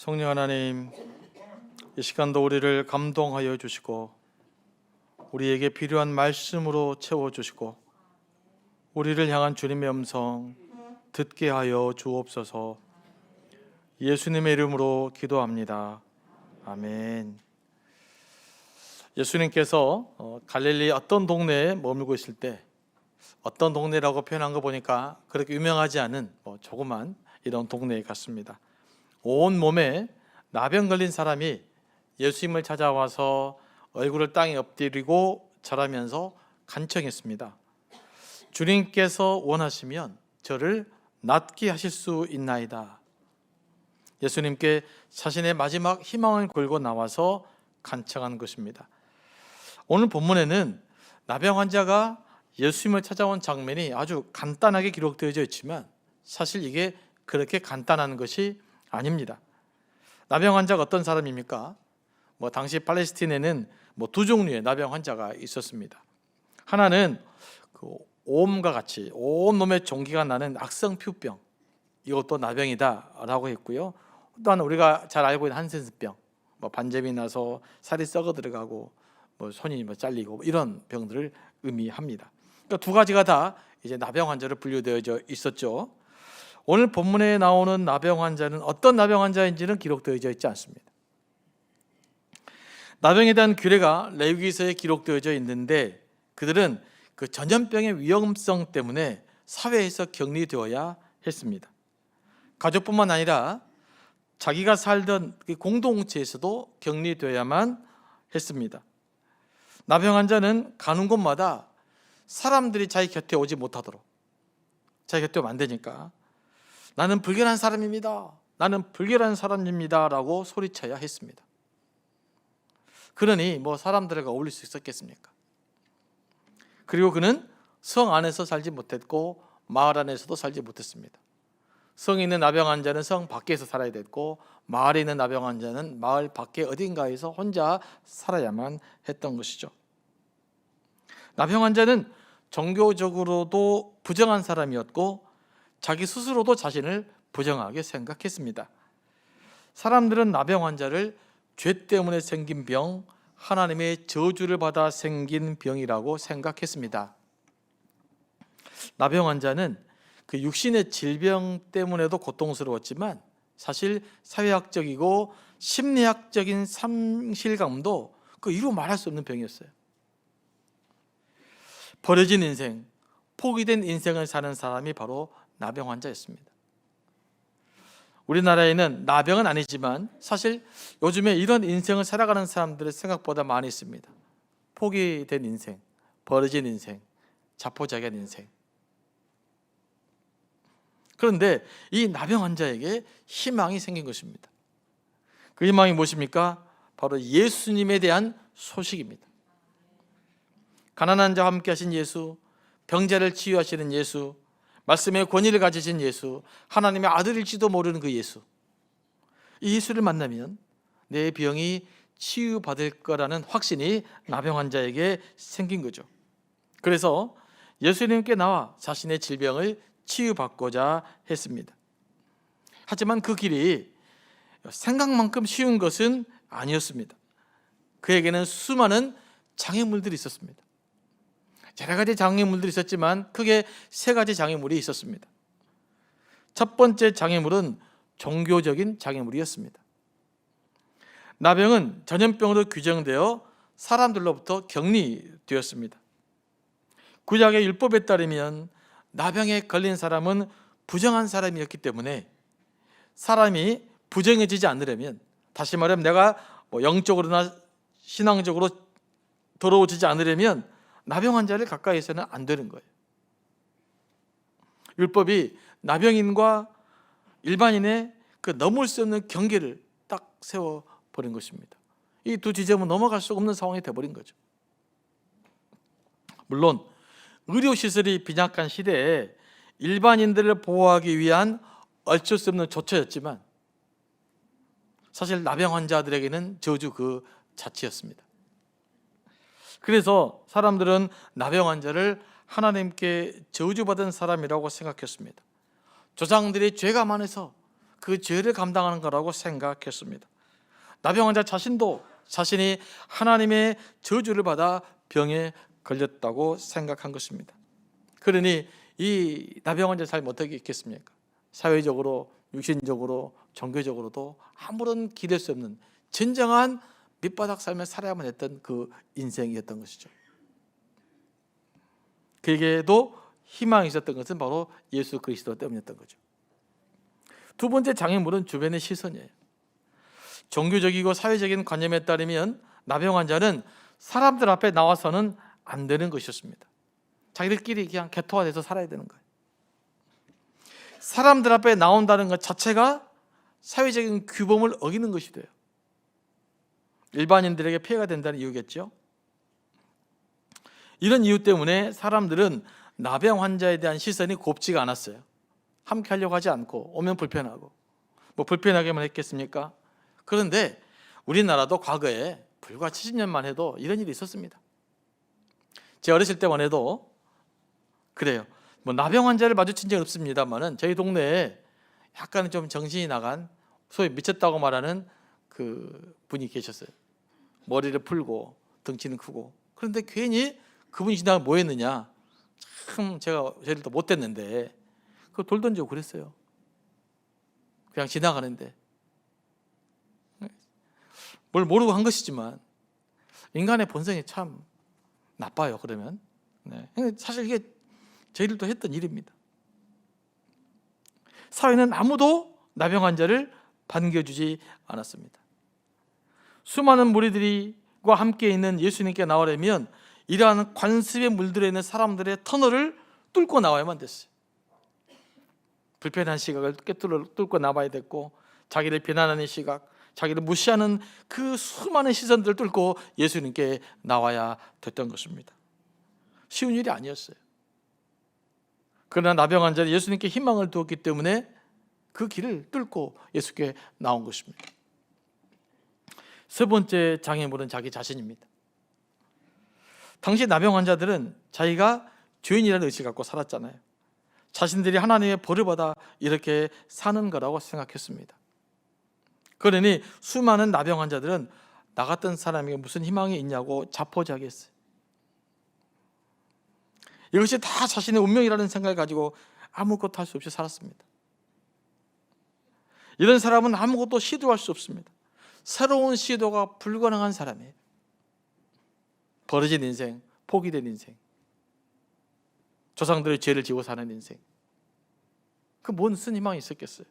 성령 하나님, 이 시간도 우리를 감동하여 주시고 우리에게 필요한 말씀으로 채워주시고 우리를 향한 주님의 음성 듣게 하여 주옵소서. 예수님의 이름으로 기도합니다. 아멘. 예수님께서 갈릴리 어떤 동네에 머물고 있을 때, 어떤 동네라고 표현한 거 보니까 그렇게 유명하지 않은 조그만 이런 동네에 갔습니다. 온 몸에 나병 걸린 사람이 예수님을 찾아와서 얼굴을 땅에 엎드리고 절하면서 간청했습니다. 주님께서 원하시면 저를 낫게 하실 수 있나이다. 예수님께 자신의 마지막 희망을 걸고 나와서 간청한 것입니다. 오늘 본문에는 나병 환자가 예수님을 찾아온 장면이 아주 간단하게 기록되어져 있지만 사실 이게 그렇게 간단한 것이 아닙니다. 나병 환자가 어떤 사람입니까? 당시 팔레스틴에는 두 종류의 나병 환자가 있었습니다. 하나는 오음과 같이 온몸에 종기가 나는 악성피부병, 이것도 나병이다라고 했고요. 또한 우리가 잘 알고 있는 한센스병, 반점이 나서 살이 썩어 들어가고 손이 잘리고 이런 병들을 의미합니다. 그러니까 두 가지가 다 이제 나병 환자로 분류되어져 있었죠. 오늘 본문에 나오는 나병 환자는 어떤 나병 환자인지는 기록되어져 있지 않습니다. 나병에 대한 규례가 레위기서에 기록되어져 있는데 그들은 그 전염병의 위험성 때문에 사회에서 격리되어야 했습니다. 가족뿐만 아니라 자기가 살던 공동체에서도 격리되어야만 했습니다. 나병 환자는 가는 곳마다 사람들이 자기 곁에 오지 못하도록, 자기 곁에 오면 안 되니까 나는 불결한 사람입니다, 나는 불결한 사람입니다 라고 소리쳐야 했습니다. 그러니 사람들과 어울릴 수 있었겠습니까? 그리고 그는 성 안에서 살지 못했고 마을 안에서도 살지 못했습니다. 성에 있는 나병 환자는 성 밖에서 살아야 됐고 마을에 있는 나병 환자는 마을 밖에 어딘가에서 혼자 살아야만 했던 것이죠. 나병 환자는 종교적으로도 부정한 사람이었고 자기 스스로도 자신을 부정하게 생각했습니다. 사람들은 나병 환자를 죄 때문에 생긴 병, 하나님의 저주를 받아 생긴 병이라고 생각했습니다. 나병 환자는 그 육신의 질병 때문에도 고통스러웠지만 사실 사회학적이고 심리학적인 상실감도 이루 말할 수 없는 병이었어요. 버려진 인생, 포기된 인생을 사는 사람이 바로 나병 환자였습니다. 우리나라에는 나병은 아니지만 사실 요즘에 이런 인생을 살아가는 사람들이 생각보다 많이 있습니다. 포기된 인생, 버려진 인생, 자포자기한 인생. 그런데 이 나병 환자에게 희망이 생긴 것입니다. 그 희망이 무엇입니까? 바로 예수님에 대한 소식입니다. 가난한 자와 함께 하신 예수, 병자를 치유하시는 예수, 말씀의 권위를 가지신 예수, 하나님의 아들일지도 모르는 그 예수, 이 예수를 만나면 내 병이 치유받을 거라는 확신이 나병 환자에게 생긴 거죠. 그래서 예수님께 나와 자신의 질병을 치유받고자 했습니다. 하지만 그 길이 생각만큼 쉬운 것은 아니었습니다. 그에게는 수많은 장애물들이 있었습니다. 여러 가지 장애물들이 있었지만 크게 세 가지 장애물이 있었습니다. 첫 번째 장애물은 종교적인 장애물이었습니다. 나병은 전염병으로 규정되어 사람들로부터 격리되었습니다. 구약의 율법에 따르면 나병에 걸린 사람은 부정한 사람이었기 때문에 사람이 부정해지지 않으려면, 다시 말하면 내가 영적으로나 신앙적으로 더러워지지 않으려면 나병 환자를 가까이서는 안 되는 거예요. 율법이 나병인과 일반인의 그 넘을 수 없는 경계를 딱 세워버린 것입니다. 이 두 지점은 넘어갈 수 없는 상황이 되어버린 거죠. 물론 의료시설이 빈약한 시대에 일반인들을 보호하기 위한 어쩔 수 없는 조처였지만 사실 나병 환자들에게는 저주 그 자체였습니다. 그래서 사람들은 나병 환자를 하나님께 저주받은 사람이라고 생각했습니다. 조상들이 죄가 많아서 그 죄를 감당하는 거라고 생각했습니다. 나병 환자 자신도 자신이 하나님의 저주를 받아 병에 걸렸다고 생각한 것입니다. 그러니 이 나병 환자 삶 어떻게 있겠습니까? 사회적으로, 육신적으로, 종교적으로도 아무런 기댈 수 없는 진정한 밑바닥 삶을 살아야만 했던 그 인생이었던 것이죠. 그에게도 희망이 있었던 것은 바로 예수 그리스도 때문이었던 거죠. 두 번째 장애물은 주변의 시선이에요. 종교적이고 사회적인 관념에 따르면 나병 환자는 사람들 앞에 나와서는 안 되는 것이었습니다. 자기들끼리 그냥 개토화돼서 살아야 되는 거예요. 사람들 앞에 나온다는 것 자체가 사회적인 규범을 어기는 것이 돼요. 일반인들에게 피해가 된다는 이유겠죠. 이런 이유 때문에 사람들은 나병 환자에 대한 시선이 곱지가 않았어요. 함께 하려고 하지 않고, 오면 불편하고, 뭐 불편하게만 했겠습니까? 그런데 우리나라도 과거에 불과 70년만 해도 이런 일이 있었습니다. 제 어렸을 때만 해도 그래요. 뭐 나병 환자를 마주친 적은 없습니다만은 저희 동네에 약간 좀 정신이 나간, 소위 미쳤다고 말하는 그 분이 계셨어요. 머리를 풀고 덩치는 크고. 그런데 괜히 그분이 지나가 뭐 했느냐, 참 제가 저희들 또 못됐는데 그 돌 던지고 그랬어요. 그냥 지나가는데 뭘 모르고 한 것이지만 인간의 본성이 참 나빠요. 그러면 사실 이게 저희들도 했던 일입니다. 사회는 아무도 나병 환자를 반겨주지 않았습니다. 수많은 무리들과 함께 있는 예수님께 나오려면 이러한 관습에 물들어 있는 사람들의 터널을 뚫고 나와야만 됐어요. 불편한 시각을 뚫고 나와야 됐고, 자기를 비난하는 시각, 자기를 무시하는 그 수많은 시선들을 뚫고 예수님께 나와야 됐던 것입니다. 쉬운 일이 아니었어요. 그러나 나병 환자는 예수님께 희망을 두었기 때문에 그 길을 뚫고 예수께 나온 것입니다. 세 번째 장애물은 자기 자신입니다. 당시 나병 환자들은 자기가 죄인이라는 의식을 갖고 살았잖아요. 자신들이 하나님의 벌을 받아 이렇게 사는 거라고 생각했습니다. 그러니 수많은 나병 환자들은 나 같은 사람에게 무슨 희망이 있냐고 자포자기했어요. 이것이 다 자신의 운명이라는 생각을 가지고 아무것도 할 수 없이 살았습니다. 이런 사람은 아무것도 시도할 수 없습니다. 새로운 시도가 불가능한 사람이에요. 벌어진 인생, 포기된 인생, 조상들의 죄를 지고 사는 인생, 그 무슨 희망이 있었겠어요?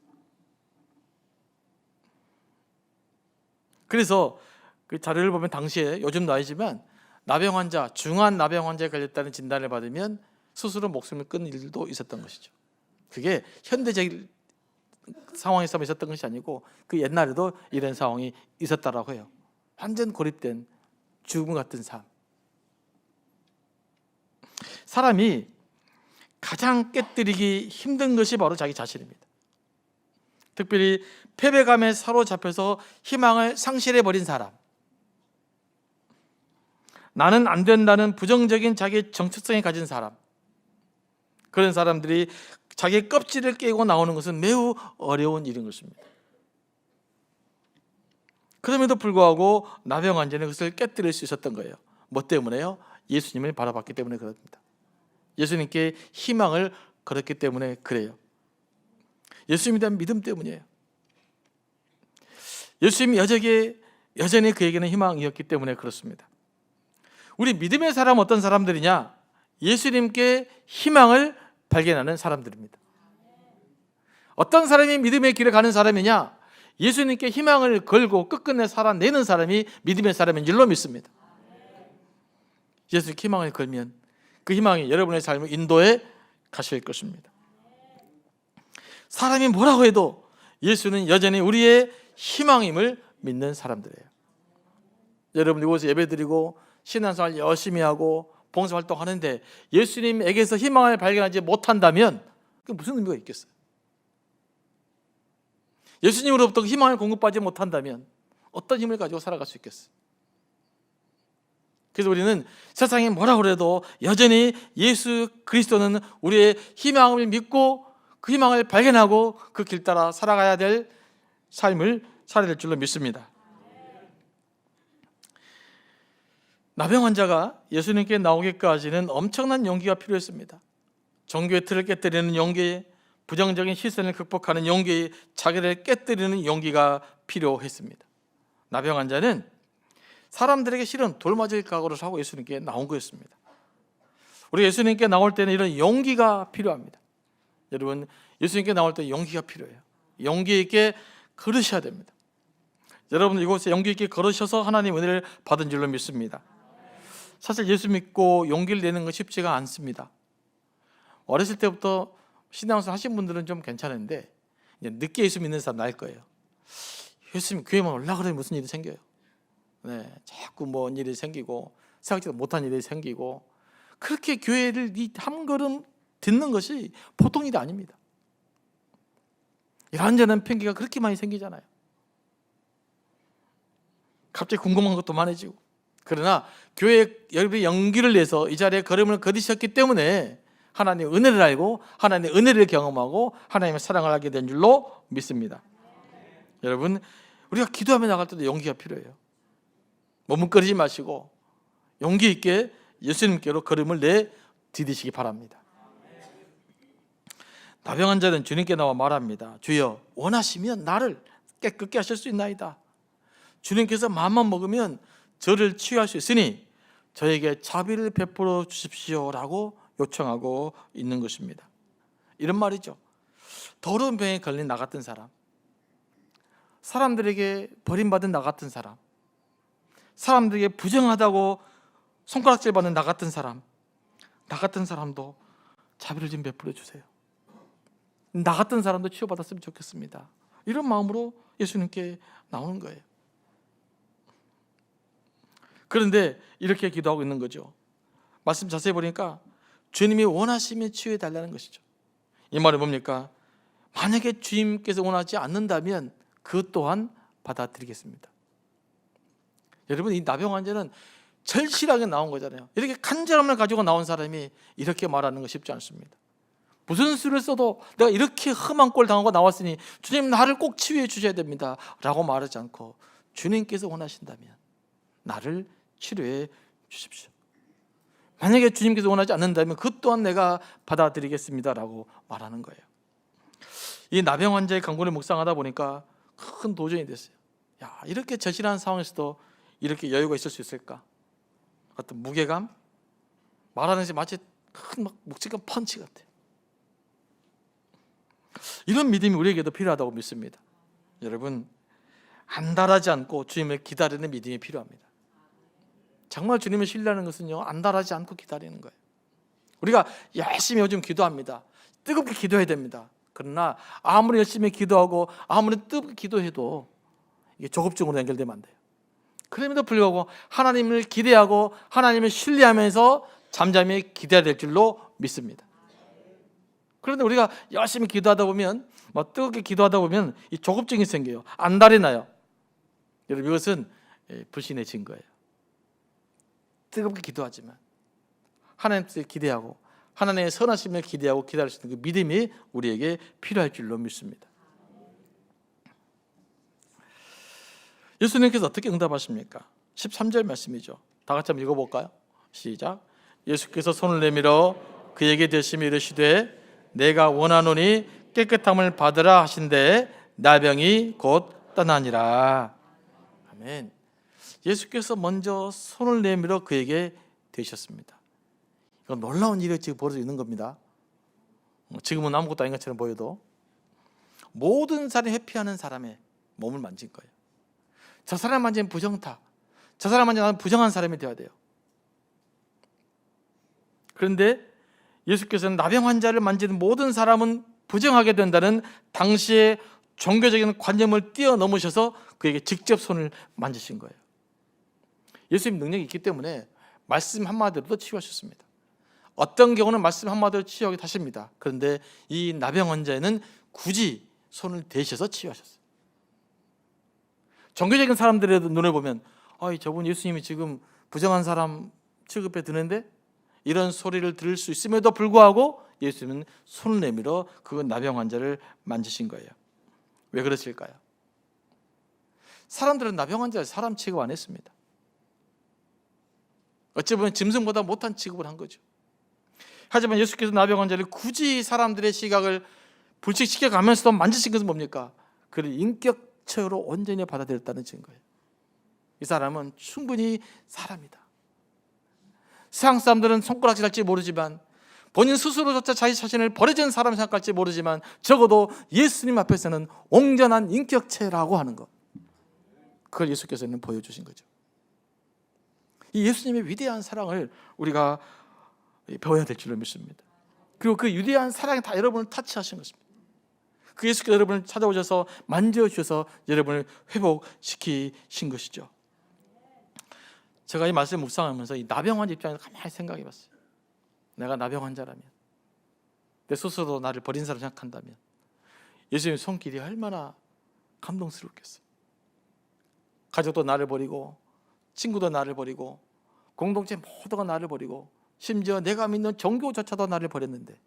그래서 그 자료를 보면 당시에, 요즘도 아니지만 나병 환자, 중한 나병 환자에 걸렸다는 진단을 받으면 스스로 목숨을 끊는 일도 있었던 것이죠. 그게 현대적인 상황에서만 있었던 것이 아니고 그 옛날에도 이런 상황이 있었다라고 해요. 완전 고립된 죽음 같은 삶. 사람이 가장 깨뜨리기 힘든 것이 바로 자기 자신입니다. 특별히 패배감에 사로잡혀서 희망을 상실해버린 사람, 나는 안 된다는 부정적인 자기 정체성이 가진 사람, 그런 사람들이 자기 껍질을 깨고 나오는 것은 매우 어려운 일인 것입니다. 그럼에도 불구하고 나병 환자는 그것을 깨뜨릴 수 있었던 거예요. 뭐 때문에요? 예수님을 바라봤기 때문에 그렇습니다. 예수님께 희망을 걸었기 때문에 그래요. 예수님에 대한 믿음 때문이에요. 예수님이 여전히 그에게는 희망이었기 때문에 그렇습니다. 우리 믿음의 사람은 어떤 사람들이냐? 예수님께 희망을 발견하는 사람들입니다. 어떤 사람이 믿음의 길을 가는 사람이냐? 예수님께 희망을 걸고 끝끝내 살아내는 사람이 믿음의 사람인 줄로 믿습니다. 예수님께 희망을 걸면 그 희망이 여러분의 삶을 인도해 가실 것입니다. 사람이 뭐라고 해도 예수는 여전히 우리의 희망임을 믿는 사람들이에요. 여러분 이곳에 예배드리고 신앙생활 열심히 하고 봉사활동하는데 예수님에게서 희망을 발견하지 못한다면 그게 무슨 의미가 있겠어요? 예수님으로부터 희망을 공급받지 못한다면 어떤 힘을 가지고 살아갈 수 있겠어요? 그래서 우리는 세상이 뭐라 그래도 여전히 예수 그리스도는 우리의 희망을 믿고 그 희망을 발견하고 그 길 따라 살아가야 될 삶을 살아야 될 줄로 믿습니다. 나병 환자가 예수님께 나오기까지는 엄청난 용기가 필요했습니다. 종교의 틀을 깨뜨리는 용기, 부정적인 시선을 극복하는 용기, 자기를 깨뜨리는 용기가 필요했습니다. 나병 환자는 사람들에게 실은 돌맞을 각오를 하고 예수님께 나온 거였습니다. 우리 예수님께 나올 때는 이런 용기가 필요합니다. 여러분, 예수님께 나올 때 용기가 필요해요. 용기 있게 걸으셔야 됩니다. 여러분, 이곳에 용기 있게 걸으셔서 하나님 은혜를 받은 줄로 믿습니다. 사실 예수 믿고 용기를 내는 건 쉽지가 않습니다. 어렸을 때부터 신앙생활 하신 분들은 좀 괜찮은데 이제 늦게 예수 믿는 사람 나을 거예요. 예수님 교회만 올라가면 무슨 일이 생겨요. 네, 자꾸 뭔 일이 생기고 생각지도 못한 일이 생기고, 그렇게 교회를 한 걸음 듣는 것이 보통 일이 아닙니다. 이런저런 핑계가 그렇게 많이 생기잖아요. 갑자기 궁금한 것도 많아지고. 그러나 교회에 여러분이 용기를 내서 이 자리에 걸음을 걸으셨기 때문에 하나님의 은혜를 알고 하나님의 은혜를 경험하고 하나님의 사랑을 알게 된 줄로 믿습니다. 여러분, 우리가 기도하며 나갈 때도 용기가 필요해요. 머뭇거리지 마시고 용기 있게 예수님께로 걸음을 내디디시기 바랍니다. 나병 환자는 주님께 나와 말합니다. 주여, 원하시면 나를 깨끗게 하실 수 있나이다. 주님께서 마음만 먹으면 저를 치유할 수 있으니 저에게 자비를 베풀어 주십시오라고 요청하고 있는 것입니다. 이런 말이죠. 더러운 병에 걸린 나 같은 사람, 사람들에게 버림받은 나 같은 사람, 사람들에게 부정하다고 손가락질 받는 나 같은 사람도 자비를 좀 베풀어 주세요. 나 같은 사람도 치유받았으면 좋겠습니다. 이런 마음으로 예수님께 나오는 거예요. 그런데 이렇게 기도하고 있는 거죠. 말씀 자세히 보니까 주님이 원하시면 치유해 달라는 것이죠. 이 말은 뭡니까? 만약에 주님께서 원하지 않는다면 그것 또한 받아들이겠습니다. 여러분, 이 나병 환자는 절실하게 나온 거잖아요. 이렇게 간절함을 가지고 나온 사람이 이렇게 말하는 거 쉽지 않습니다. 무슨 수를 써도 내가 이렇게 험한 꼴 당하고 나왔으니 주님 나를 꼭 치유해 주셔야 됩니다 라고 말하지 않고, 주님께서 원하신다면 나를 치료해 주십시오. 만약에 주님께서 원하지 않는다면 그것 또한 내가 받아들이겠습니다 라고 말하는 거예요. 이 나병 환자의 간구를 묵상하다 보니까 큰 도전이 됐어요. 야, 이렇게 절실한 상황에서도 이렇게 여유가 있을 수 있을까? 어떤 무게감? 말하는 것이 마치 큰 묵직한 펀치 같아요. 이런 믿음이 우리에게도 필요하다고 믿습니다. 여러분, 안달하지 않고 주님을 기다리는 믿음이 필요합니다. 정말 주님을 신뢰하는 것은요, 안달하지 않고 기다리는 거예요. 우리가 열심히 요즘 기도합니다. 뜨겁게 기도해야 됩니다. 그러나 아무리 열심히 기도하고 아무리 뜨겁게 기도해도 이게 조급증으로 연결되면 안 돼요. 그럼에도 불구하고 하나님을 기대하고 하나님을 신뢰하면서 잠잠히 기대해야 될 줄로 믿습니다. 그런데 우리가 열심히 기도하다 보면, 뜨겁게 기도하다 보면 이 조급증이 생겨요. 안달이 나요. 여러분, 이것은 불신의 증거예요. 뜨겁게 기도하지만 하나님께 기대하고 하나님의 선하심을 기대하고 기다릴 수 있는 그 믿음이 우리에게 필요할 줄로 믿습니다. 예수님께서 어떻게 응답하십니까? 13절 말씀이죠. 다 같이 한번 읽어볼까요? 시작. 예수께서 손을 내밀어 그에게 대시며 이르시되 내가 원하노니 깨끗함을 받으라 하신대 나병이 곧 떠나니라. 아멘. 예수께서 먼저 손을 내밀어 그에게 대셨습니다. 이건 놀라운 일이 지금 벌어지고 있는 겁니다. 지금은 아무것도 아닌 것처럼 보여도 모든 사람이 회피하는 사람의 몸을 만진 거예요. 저 사람 만지면 부정타, 저 사람 만지면 나는 부정한 사람이 되어야 돼요. 그런데 예수께서는 나병 환자를 만지는 모든 사람은 부정하게 된다는 당시의 종교적인 관념을 뛰어넘으셔서 그에게 직접 손을 만지신 거예요. 예수님 능력이 있기 때문에 말씀 한마디로도 치유하셨습니다. 어떤 경우는 말씀 한마디로 치유하기도 하십니다. 그런데 이 나병 환자에는 굳이 손을 대셔서 치유하셨어요. 종교적인 사람들의 눈에 보면 저분 예수님이 지금 부정한 사람 취급해 드는데, 이런 소리를 들을 수 있음에도 불구하고 예수님은 손을 내밀어 그 나병 환자를 만지신 거예요. 왜 그랬을까요? 사람들은 나병 환자를 사람 취급 안 했습니다. 어찌 보면 짐승보다 못한 취급을 한 거죠. 하지만 예수께서 나병 환자를 굳이 사람들의 시각을 불식시켜 가면서도 만지신 것은 뭡니까? 그를 인격체로 온전히 받아들였다는 증거예요. 이 사람은 충분히 사람이다. 세상 사람들은 손가락질 할지 모르지만, 본인 스스로조차 자기 자신을 버려진 사람 생각할지 모르지만, 적어도 예수님 앞에서는 온전한 인격체라고 하는 것, 그걸 예수께서는 보여주신 거죠. 이 예수님의 위대한 사랑을 우리가 배워야 될 줄로 믿습니다. 그리고 그 위대한 사랑이 다 여러분을 타치하신 것입니다. 그 예수께서 여러분을 찾아오셔서 만져주셔서 여러분을 회복시키신 것이죠. 제가 이 말씀을 묵상하면서 이 나병 환자 입장에서 가만히 생각해 봤어요. 내가 나병 환자라면, 내 스스로 나를 버린 사람 생각한다면 예수님의 손길이 얼마나 감동스럽겠어요. 가족도 나를 버리고, 친구도 나를 버리고, 공동체 모두가 나를 버리고, 심지어 내가 믿는 종교조차도 나를 버렸는데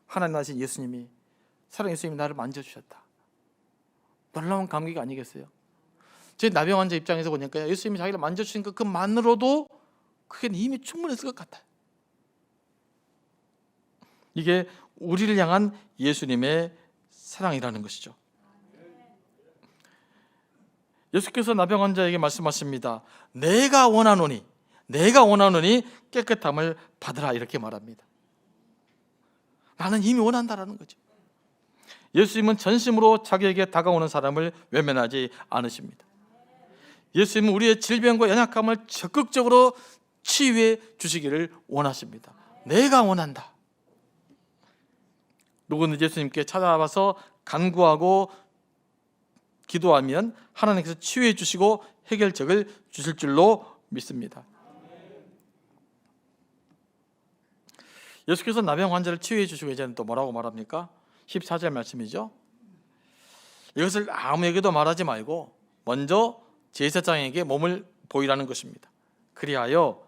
하나님 나신 예수님이, 사랑 예수님이 나를 만져주셨다. 놀라운 감격이 아니겠어요? 제 나병 환자 입장에서 보니까 예수님이 자기를 만져주신 그것만으로도 그게 이미 충분했을 것 같아요. 이게 우리를 향한 예수님의 사랑이라는 것이죠. 예수께서 나병 환자에게 말씀하십니다. 내가 원하노니 깨끗함을 받으라, 이렇게 말합니다. 나는 이미 원한다라는 거죠. 예수님은 전심으로 자기에게 다가오는 사람을 외면하지 않으십니다. 예수님은 우리의 질병과 연약함을 적극적으로 치유해 주시기를 원하십니다. 내가 원한다. 누구든지 예수님께 찾아와서 간구하고 기도하면 하나님께서 치유해 주시고 해결책을 주실 줄로 믿습니다. 예수께서 나병 환자를 치유해 주시고 이제는 또 뭐라고 말합니까? 14절 말씀이죠. 이것을 아무에게도 말하지 말고 먼저 제사장에게 몸을 보이라는 것입니다. 그리하여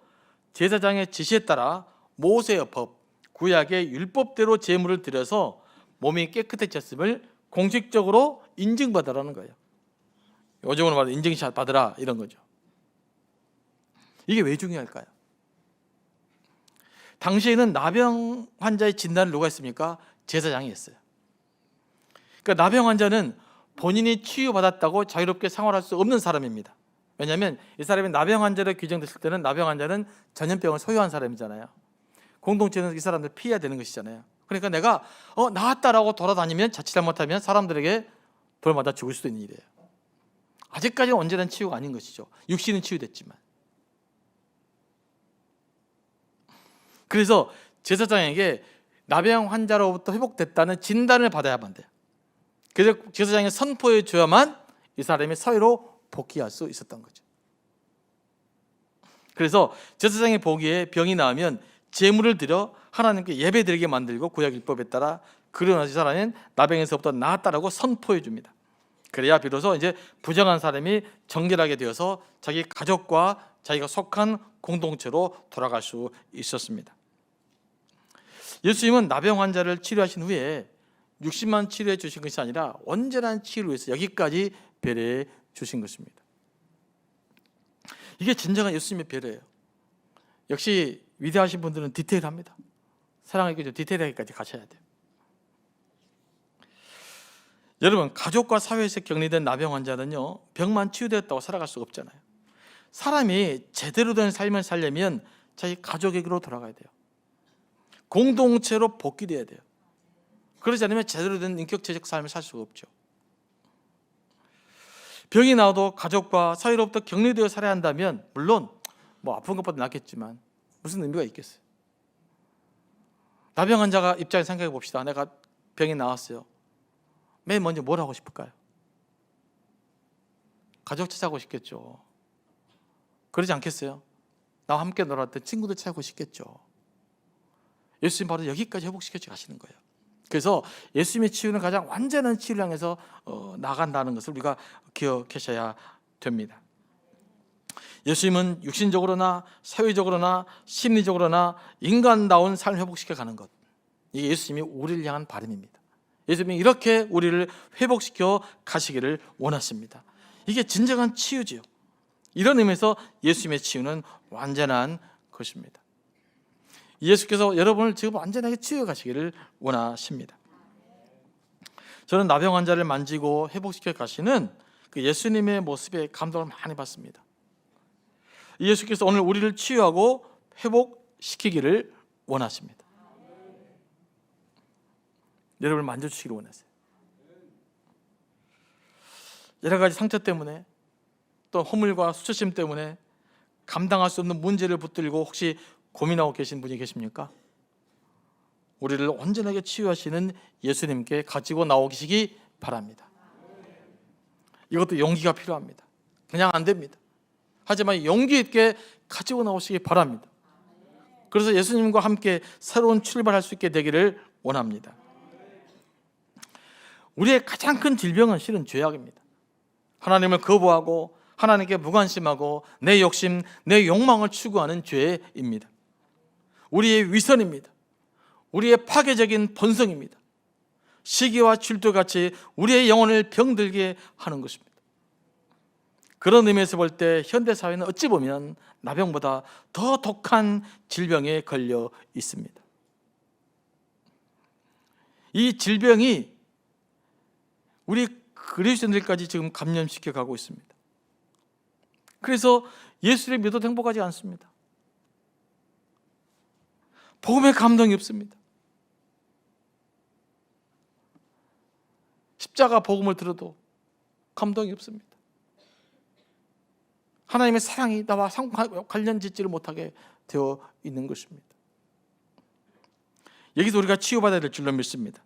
제사장의 지시에 따라 모세의 법, 구약의 율법대로 제물을 드려서 몸이 깨끗해졌음을 공식적으로 인증받으라는 거예요. 요즘으로 말하면 인증샷 받으라, 이런 거죠. 이게 왜 중요할까요? 당시에는 나병 환자의 진단을 누가 했습니까? 제사장이 했어요. 그러니까 나병 환자는 본인이 치유받았다고 자유롭게 생활할 수 없는 사람입니다. 왜냐하면 이 사람이 나병 환자로 규정됐을 때는 나병 환자는 전염병을 소유한 사람이잖아요. 공동체는 이 사람들 피해야 되는 것이잖아요. 그러니까 내가 나았다라고 돌아다니면 자칫 잘못하면 사람들에게 돌맞아 죽을 수도 있는 일이에요. 아직까지는 온전한 치유가 아닌 것이죠. 육신은 치유됐지만. 그래서 제사장에게 나병 환자로부터 회복됐다는 진단을 받아야만 돼요. 그래서 제사장이 선포해 줘야만 이 사람이 사회로 복귀할 수 있었던 거죠. 그래서 제사장이 보기에 병이 나으면 제물을 드려 하나님께 예배드리게 만들고 구약 율법에 따라, 그러나 이 사람은 나병에서부터 나았다라고 선포해 줍니다. 그래야 비로소 이제 부정한 사람이 정결하게 되어서 자기 가족과 자기가 속한 공동체로 돌아갈 수 있었습니다. 예수님은 나병 환자를 치료하신 후에 60만 치료해 주신 것이 아니라 온전한 치유를 위해서 여기까지 배려해 주신 것입니다. 이게 진정한 예수님의 배려예요. 역시 위대하신 분들은 디테일합니다. 사랑하기 디테일하게까지 가셔야 돼요. 여러분, 가족과 사회에서 격리된 나병 환자는요, 병만 치유되었다고 살아갈 수가 없잖아요. 사람이 제대로 된 삶을 살려면 자기 가족에게로 돌아가야 돼요. 공동체로 복귀돼야 돼요. 그러지 않으면 제대로 된 인격체적 삶을 살 수가 없죠. 병이 나와도 가족과 사회로부터 격리되어 살아야 한다면, 물론 뭐 아픈 것보다 낫겠지만 무슨 의미가 있겠어요? 나병 환자가 입장에 생각해 봅시다. 내가 병이 나왔어요. 맨 먼저 뭘 하고 싶을까요? 가족 찾아가고 싶겠죠. 그러지 않겠어요? 나와 함께 놀았던 친구들 찾아가고 싶겠죠. 예수님 바로 여기까지 회복시켜 가시는 거예요. 그래서 예수님의 치유는 가장 완전한 치유를 향해서 나간다는 것을 우리가 기억하셔야 됩니다. 예수님은 육신적으로나 사회적으로나 심리적으로나 인간다운 삶을 회복시켜 가는 것, 이게 예수님이 우리를 향한 바람입니다. 예수님이 이렇게 우리를 회복시켜 가시기를 원하십니다. 이게 진정한 치유지요. 이런 의미에서 예수님의 치유는 완전한 것입니다. 예수께서 여러분을 지금 완전하게 치유해 가시기를 원하십니다. 저는 나병 환자를 만지고 회복시켜 가시는 그 예수님의 모습에 감동을 많이 받습니다. 예수께서 오늘 우리를 치유하고 회복시키기를 원하십니다. 여러분을 만져주시기를 원하세요. 여러 가지 상처 때문에 또 허물과 수치심 때문에 감당할 수 없는 문제를 붙들고 혹시 고민하고 계신 분이 계십니까? 우리를 온전하게 치유하시는 예수님께 가지고 나오시기 바랍니다. 이것도 용기가 필요합니다. 그냥 안 됩니다. 하지만 용기 있게 가지고 나오시기 바랍니다. 그래서 예수님과 함께 새로운 출발할 수 있게 되기를 원합니다. 우리의 가장 큰 질병은 실은 죄악입니다. 하나님을 거부하고 하나님께 무관심하고 내 욕심, 내 욕망을 추구하는 죄입니다. 우리의 위선입니다. 우리의 파괴적인 본성입니다. 시기와 질투같이 우리의 영혼을 병들게 하는 것입니다. 그런 의미에서 볼 때 현대사회는 어찌 보면 나병보다 더 독한 질병에 걸려 있습니다. 이 질병이 우리 그리스도인들까지 지금 감염시켜 가고 있습니다. 그래서 예수를 믿어도 행복하지 않습니다. 복음에 감동이 없습니다. 십자가 복음을 들어도 감동이 없습니다. 하나님의 사랑이 나와 관련 짓지를 못하게 되어 있는 것입니다. 여기서 우리가 치유받아야 될 줄로 믿습니다.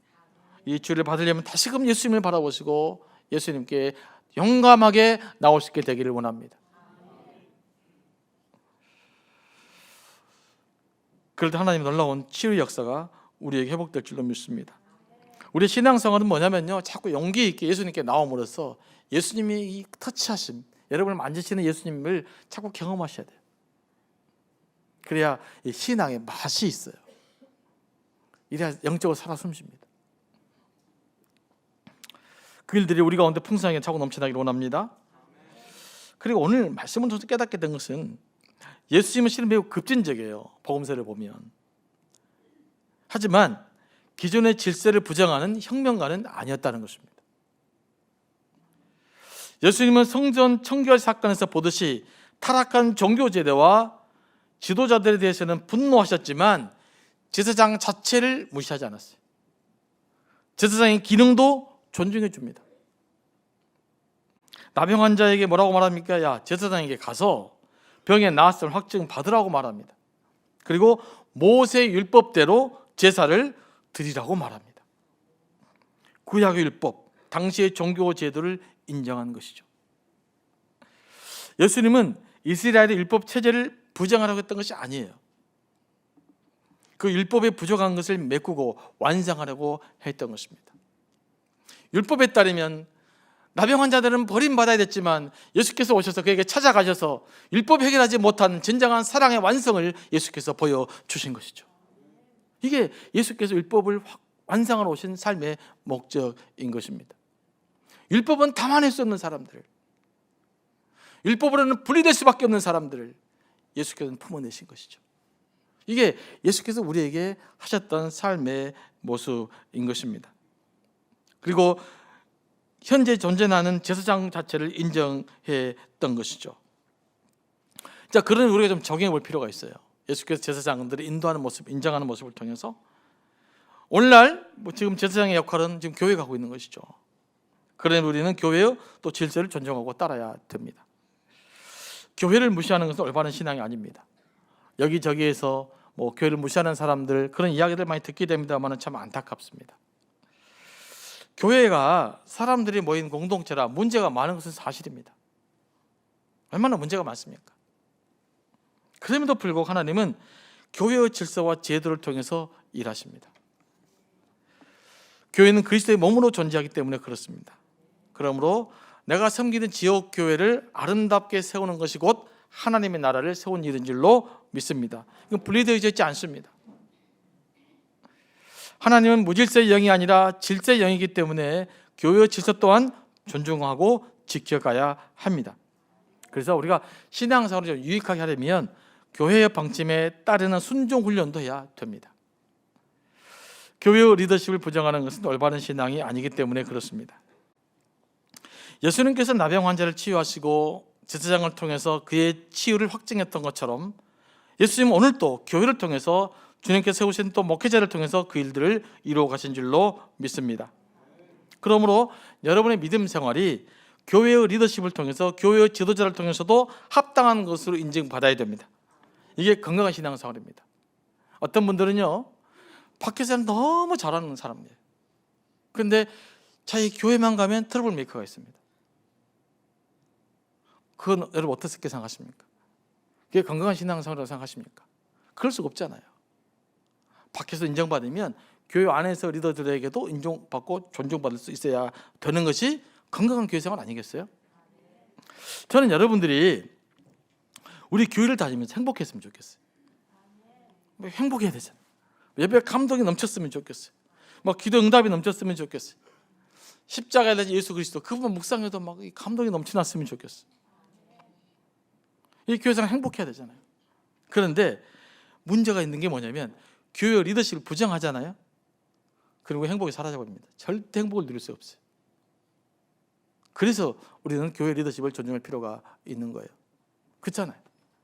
이 치유를 받으려면 다시금 예수님을 바라보시고 예수님께 용감하게 나올 수 있게 되기를 원합니다. 그럴 때 하나님의 놀라운 치유 역사가 우리에게 회복될 줄로 믿습니다. 우리 신앙생활은 뭐냐면요, 자꾸 용기 있게 예수님께 나옴으로써 예수님이 이 터치하심, 여러분을 만지시는 예수님을 자꾸 경험하셔야 돼요. 그래야 이 신앙의 맛이 있어요. 이래야 영적으로 살아 숨쉽니다. 그 일들이 우리 가운데 풍성하게 차고 넘쳐나기를 원합니다. 그리고 오늘 말씀을 통해서 깨닫게 된 것은 예수님은 실은 매우 급진적이에요. 복음서를 보면. 하지만 기존의 질서를 부정하는 혁명가는 아니었다는 것입니다. 예수님은 성전 청결 사건에서 보듯이 타락한 종교제도와 지도자들에 대해서는 분노하셨지만 제사장 자체를 무시하지 않았어요. 제사장의 기능도 존중해 줍니다. 나병 환자에게 뭐라고 말합니까? 야, 제사장에게 가서 병에 나았음을 확증 받으라고 말합니다. 그리고 모세 율법대로 제사를 드리라고 말합니다. 구약의 율법, 당시의 종교 제도를 인정한 것이죠. 예수님은 이스라엘의 율법 체제를 부정하라고 했던 것이 아니에요. 그 율법에 부족한 것을 메꾸고 완성하려고 했던 것입니다. 율법에 따르면 나병 환자들은 버림받아야 됐지만 예수께서 오셔서 그에게 찾아가셔서 율법 해결하지 못한 진정한 사랑의 완성을 예수께서 보여주신 것이죠. 이게 예수께서 율법을 완성하러 오신 삶의 목적인 것입니다. 율법은 담아낼 수 없는 사람들, 율법으로는 분리될 수밖에 없는 사람들을 예수께서는 품어내신 것이죠. 이게 예수께서 우리에게 하셨던 삶의 모습인 것입니다. 그리고 현재 존재하는 제사장 자체를 인정했던 것이죠. 자, 그런 우리가 좀 적용해 볼 필요가 있어요. 예수께서 제사장들을 인도하는 모습, 인정하는 모습을 통해서 오늘날 지금 제사장의 역할은 지금 교회가 하고 있는 것이죠. 그러니 우리는 교회의 또 질서를 존중하고 따라야 됩니다. 교회를 무시하는 것은 올바른 신앙이 아닙니다. 여기저기에서 교회를 무시하는 사람들 그런 이야기들 많이 듣게 됩니다만 참 안타깝습니다. 교회가 사람들이 모인 공동체라 문제가 많은 것은 사실입니다. 얼마나 문제가 많습니까? 그럼에도 불구하고 하나님은 교회의 질서와 제도를 통해서 일하십니다. 교회는 그리스도의 몸으로 존재하기 때문에 그렇습니다. 그러므로 내가 섬기는 지역 교회를 아름답게 세우는 것이 곧 하나님의 나라를 세운 일인 줄로 믿습니다. 이건 분리되어져 있지 않습니다. 하나님은 무질서의 영이 아니라 질서의 영이기 때문에 교회의 질서 또한 존중하고 지켜가야 합니다. 그래서 우리가 신앙생활을 좀 유익하게 하려면 교회의 방침에 따르는 순종 훈련도 해야 됩니다. 교회의 리더십을 부정하는 것은 올바른 신앙이 아니기 때문에 그렇습니다. 예수님께서 나병 환자를 치유하시고 제사장을 통해서 그의 치유를 확증했던 것처럼 예수님은 오늘도 교회를 통해서 주님께서 세우신 또 목회자를 통해서 그 일들을 이루어 가신 줄로 믿습니다. 그러므로 여러분의 믿음 생활이 교회의 리더십을 통해서 교회의 지도자를 통해서도 합당한 것으로 인정받아야 됩니다. 이게 건강한 신앙생활입니다. 어떤 분들은요, 밖에서는 너무 잘하는 사람이에요. 그런데 자기 교회만 가면 트러블 메이커가 있습니다. 그건 여러분 어떻게 생각하십니까? 그게 건강한 신앙생활이라고 생각하십니까? 그럴 수가 없잖아요. 밖에서 인정받으면 교회 안에서 리더들에게도 인정받고 존중받을 수 있어야 되는 것이 건강한 교회생활 아니겠어요? 저는 여러분들이 우리 교회를 다니면서 행복했으면 좋겠어요. 행복해야 되잖아요. 예배 감동이 넘쳤으면 좋겠어요. 막 기도 응답이 넘쳤으면 좋겠어요. 십자가에 달린 예수 그리스도 그분 묵상해도 막 감동이 넘쳐났으면 좋겠어요. 이 교회생활 행복해야 되잖아요. 그런데 문제가 있는 게 뭐냐면 교회 리더십을 부정하잖아요. 그리고 행복이 사라져버립니다. 절대 행복을 누릴 수 없어요. 그래서 우리는 교회 리더십을 존중할 필요가 있는 거예요. 그렇잖아요.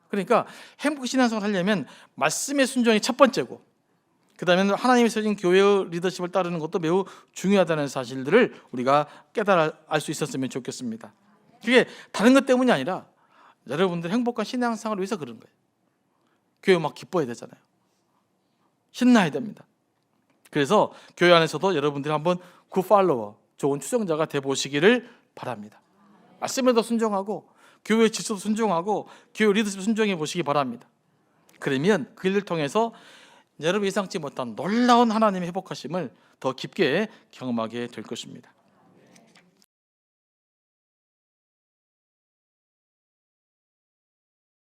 그러니까 행복 신앙생활을 하려면 말씀의 순종이 첫 번째고, 그 다음에 하나님이 세우신 교회의 리더십을 따르는 것도 매우 중요하다는 사실들을 우리가 깨달아 알 수 있었으면 좋겠습니다. 그게 다른 것 때문이 아니라 여러분들 행복한 신앙생활을 위해서 그런 거예요. 교회 막 기뻐해야 되잖아요. 신나야 됩니다. 그래서 교회 안에서도 여러분들이 한번 굿 팔로워, 좋은 추종자가 되보시기를 바랍니다. 말씀에도 순종하고 교회 질서도 순종하고 교회 리더십 순종해 보시기 바랍니다. 그러면 그 일을 통해서 여러분 예상치 못한 놀라운 하나님의 회복하심을 더 깊게 경험하게 될 것입니다.